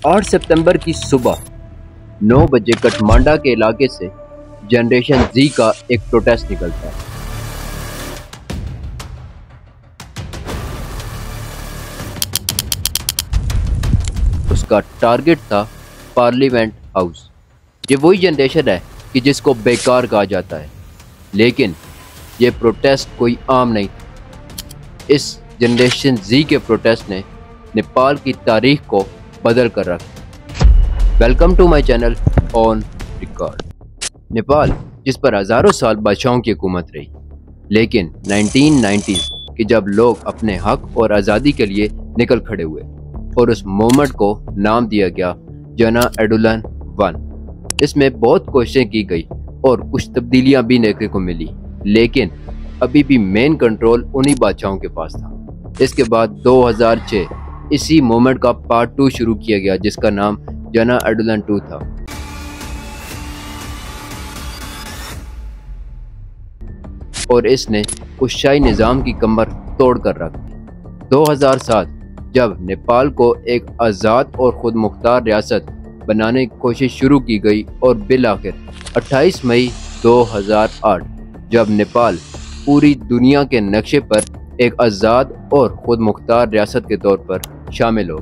8 सितंबर की सुबह 9 बजे काठमांडू के इलाके से जनरेशन जी का एक प्रोटेस्ट निकलता है। उसका टारगेट था पार्लियामेंट हाउस। ये वही जनरेशन है कि जिसको बेकार कहा जाता है, लेकिन ये प्रोटेस्ट कोई आम नहीं था। इस जनरेशन जी के प्रोटेस्ट ने नेपाल की तारीख को बदल कर रखा। Welcome to my channel on record. Nepal जिस पर हजारों साल बादशाहों की हुकूमत रही, लेकिन 1990s के जब लोग अपने हक और आज़ादी के लिए निकल खड़े हुए और उस मोमेंट को नाम दिया गया जना एडुलन 1। इसमें बहुत कोशिशें की गई और कुछ तब्दीलियां भी देखने को मिली, लेकिन अभी भी मेन कंट्रोल उन्हीं बादशाहों के पास था। इसके बाद 2006 इसी मोमेंट का पार्ट 2 शुरू किया गया, जिसका नाम जना एडुलन 2 था। और इसने उस शाही निज़ाम की कमर तोड़ कर रख दी। 2007 जब नेपाल को एक आज़ाद और खुद मुख्तार रियासत बनाने की कोशिश शुरू की गई और बिल आखिर 28 मई 2008 जब नेपाल पूरी दुनिया के नक्शे पर एक आज़ाद और खुद मुख्तार रियासत के तौर पर शामिल हो।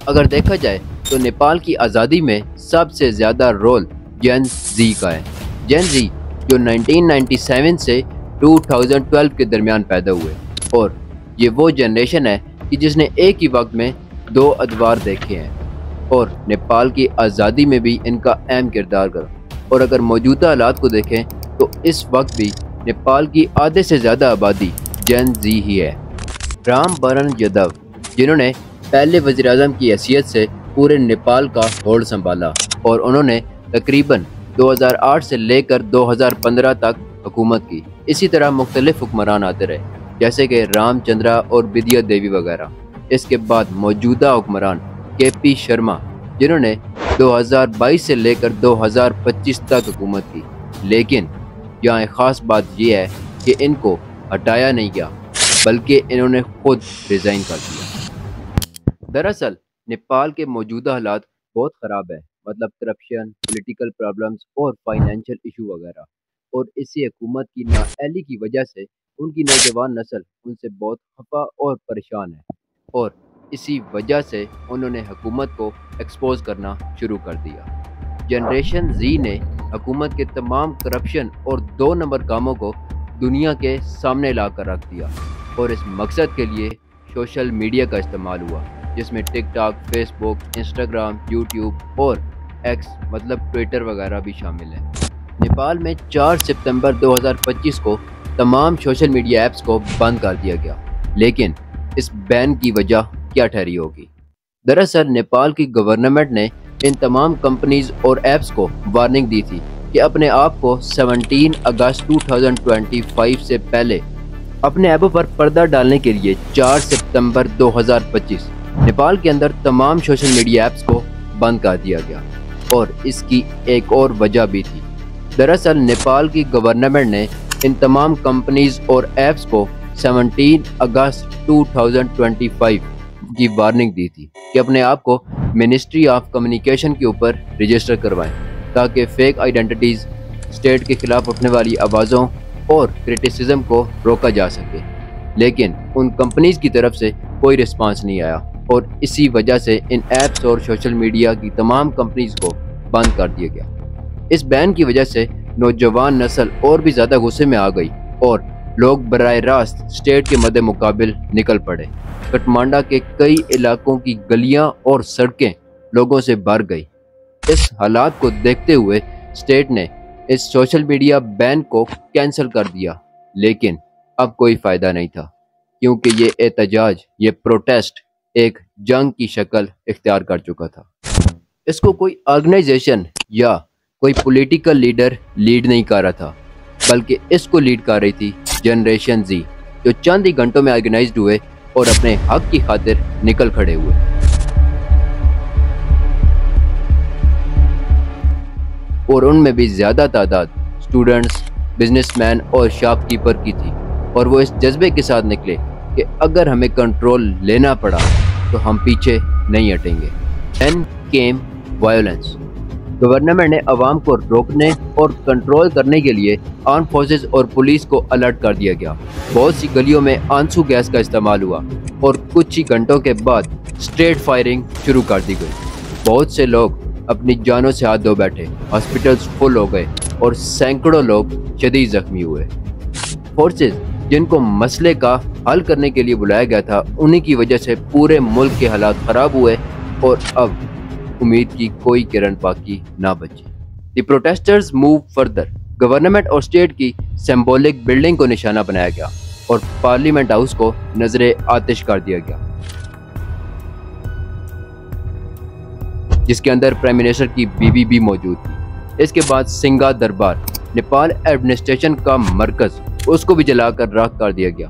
अगर देखा जाए तो नेपाल की आज़ादी में सबसे ज़्यादा रोल जेन जी का है। जेन जी जो 1997 से 2012 के दरमियान पैदा हुए, और ये वो जनरेशन है कि जिसने एक ही वक्त में 2 अदवार देखे हैं और नेपाल की आज़ादी में भी इनका अहम किरदार करा। और अगर मौजूदा हालात को देखें तो इस वक्त भी नेपाल की आधे से ज़्यादा आबादी जेन जी ही है। रामबरन यादव जिन्होंने पहले वज़ीर-ए-आज़म की हैसियत से पूरे नेपाल का होल्ड संभाला, और उन्होंने तकरीबन 2008 से लेकर 2015 तक हुकूमत की। इसी तरह मुख्तलिफ हुक्मरान आते रहे, जैसे कि रामचंद्रा और विद्या देवी वगैरह। इसके बाद मौजूदा हुक्मरान KP शर्मा जिन्होंने 2022 से लेकर 2025 तक हुकूमत की, लेकिन यहाँ एक ख़ास बात यह है कि इनको हटाया नहीं गया, बल्कि इन्होंने खुद रिज़ाइन कर दिया। दरअसल नेपाल के मौजूदा हालात बहुत ख़राब है, मतलब करप्शन, पॉलिटिकल प्रॉब्लम्स और फाइनेंशियल इशू वगैरह। और इसी हुकूमत की नाअहली की वजह से उनकी नौजवान नस्ल उनसे बहुत खफा और परेशान है, और इसी वजह से उन्होंने हुकूमत को एक्सपोज करना शुरू कर दिया। जनरेशन जी ने हुकूमत के तमाम करप्शन और 2 नंबर कामों को दुनिया के सामने ला कर रख दिया, और इस मकसद के लिए सोशल मीडिया का इस्तेमाल हुआ, जिसमें टिकटॉक, फेसबुक, इंस्टाग्राम, यूट्यूब और एक्स मतलब ट्विटर वगैरह भी शामिल है। नेपाल में 4 सितंबर 2025 को तमाम सोशल मीडिया ऐप्स को बंद कर दिया गया, लेकिन इस बैन की वजह क्या ठहरी होगी? दरअसल नेपाल की गवर्नमेंट ने इन तमाम कंपनीज और ऐप्स को वार्निंग दी थी कि अपने आप को 17 अगस्त 2025 से पहले अपने ऐपों पर पर्दा डालने के लिए 4 सितंबर 2025 नेपाल के अंदर तमाम सोशल मीडिया ऐप्स को बंद कर दिया गया। और इसकी एक और वजह भी थी। दरअसल नेपाल की गवर्नमेंट ने इन तमाम कंपनीज और ऐप्स को 17 अगस्त 2025 की वार्निंग दी थी कि अपने आप को मिनिस्ट्री ऑफ कम्युनिकेशन के ऊपर रजिस्टर करवाएं, ताकि फेक आइडेंटिटीज़, स्टेट के खिलाफ उठने वाली आवाज़ों और क्रिटिसिज्म को रोका जा सके। लेकिन उन कंपनीज की तरफ से कोई रिस्पांस नहीं आया, और इसी वजह से इन ऐप्स और सोशल मीडिया की तमाम कंपनीज को बंद कर दिया गया। इस बैन की वजह से नौजवान नस्ल और भी ज़्यादा गुस्से में आ गई, और लोग बराह रास्त स्टेट के मद्दे मुकाबिल निकल पड़े। काठमांडू के कई इलाकों की गलियां और सड़कें लोगों से भर गई। इस हालात को देखते हुए स्टेट ने इस सोशल मीडिया बैन को कैंसिल कर दिया, लेकिन अब कोई फ़ायदा नहीं था, क्योंकि ये एहतजाज, ये प्रोटेस्ट एक जंग की शक्ल इख्तियार कर चुका था। इसको कोई ऑर्गेनाइजेशन या कोई पॉलिटिकल लीडर लीड नहीं कर रहा था, बल्कि इसको लीड कर रही थी जनरेशन जी, जो चंद ही घंटों में ऑर्गेनाइज्ड हुए और अपने हक की खातिर निकल खड़े हुए। और उनमें भी ज़्यादा तादाद स्टूडेंट्स, बिजनेसमैन और शॉपकीपर की थी, और वो इस जज्बे के साथ निकले कि अगर हमें कंट्रोल लेना पड़ा तो हम पीछे नहीं हटेंगे। Then came violence. गवर्नमेंट ने अवाम को रोकने और कंट्रोल करने के लिए आर्म फोर्सेस और पुलिस को अलर्ट कर दिया गया। बहुत सी गलियों में आंसू गैस का इस्तेमाल हुआ और कुछ ही घंटों के बाद स्ट्रेट फायरिंग शुरू कर दी गई। बहुत से लोग अपनी जानों से हाथ धो बैठे, हॉस्पिटल्स फुल हो गए और सैकड़ों लोग शदीद जख्मी हुए। फोर्सेस जिनको मसले का हल करने के लिए बुलाया गया था, उन्हीं की वजह से पूरे मुल्क के हालात खराब हुए और अब उम्मीद की कोई किरण बाकी ना बची। The protesters move further. Government और स्टेट की सिंबॉलिक बिल्डिंग को निशाना बनाया गया और पार्लियामेंट हाउस को नजरे आतिश कर दिया गया, जिसके अंदर प्राइम मिनिस्टर की बीवी भी मौजूद थी। इसके बाद सिंगा दरबार, नेपाल एडमिनिस्ट्रेशन का मरकज, उसको भी जलाकर राख कर दिया गया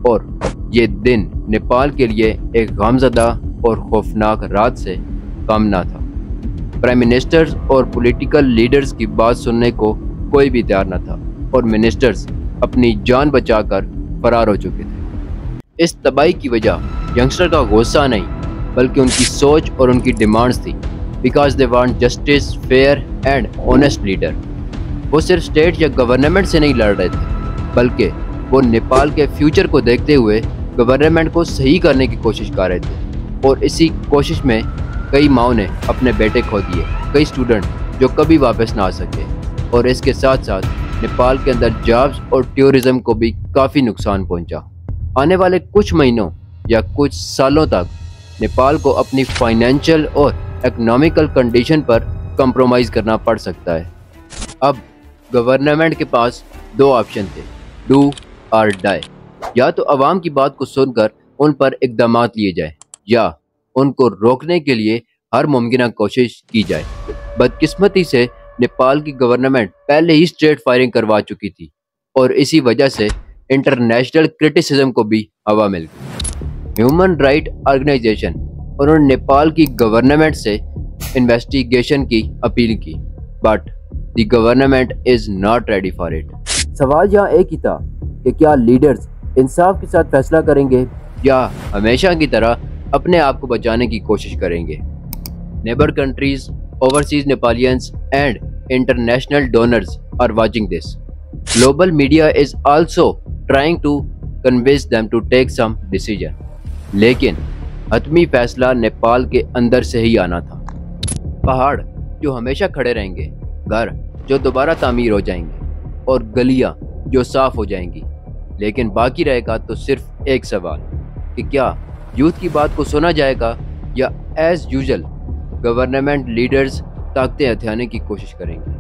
और ये दिन नेपाल के लिए एक गमज़दा और खौफनाक रात से कम ना था। प्राइम मिनिस्टर्स और पॉलिटिकल लीडर्स की बात सुनने को कोई भी तैयार न था और मिनिस्टर्स अपनी जान बचाकर फरार हो चुके थे। इस तबाही की वजह यंगस्टर का गुस्सा नहीं, बल्कि उनकी सोच और उनकी डिमांड्स थी। Because they want justice, fair and honest leader. वो सिर्फ स्टेट या गवर्नमेंट से नहीं लड़ रहे थे, बल्कि वो नेपाल के फ्यूचर को देखते हुए गवर्नमेंट को सही करने की कोशिश कर रहे थे। और इसी कोशिश में कई माओं ने अपने बेटे खो दिए, कई स्टूडेंट जो कभी वापस ना आ सके, और इसके साथ साथ नेपाल के अंदर जॉब्स और टूरिज्म को भी काफ़ी नुकसान पहुंचा। आने वाले कुछ महीनों या कुछ सालों तक नेपाल को अपनी फाइनेंशियल और इकोनॉमिकल कंडीशन पर कंप्रोमाइज़ करना पड़ सकता है। अब गवर्नमेंट के पास दो ऑप्शन थे, डू और डाई। या तो अवाम की बात को सुनकर उन पर इक़दाम लिए जाए या उनको रोकने के लिए हर मुमकिन कोशिश की जाए। बदकिस्मती से नेपाल की गवर्नमेंट पहले ही स्ट्रेट फायरिंग करवा चुकी थी और इसी वजह से इंटरनेशनल क्रिटिसिज्म को भी हवा मिल गई। ह्यूमन राइट ऑर्गेनाइजेशन उन्होंने नेपाल की गवर्नमेंट से इन्वेस्टिगेशन की अपील की, but the government is not ready for it. सवाल यहाँ एक ही था कि क्या लीडर्स इंसाफ के साथ फैसला करेंगे या हमेशा की तरह अपने आप को बचाने की कोशिश करेंगे। Neighbour countries, overseas Nepalians and international donors are watching this. Global media is also trying to convince them to take some decision. लेकिन हतमी फैसला नेपाल के अंदर से ही आना था। पहाड़ जो हमेशा खड़े रहेंगे, घर जो दोबारा तामीर हो जाएंगे और गलियां जो साफ हो जाएंगी। लेकिन बाकी रहेगा तो सिर्फ एक सवाल कि क्या यूथ की बात को सुना जाएगा या एज यूजुअल गवर्नमेंट लीडर्स ताकतें हथियाने की कोशिश करेंगे।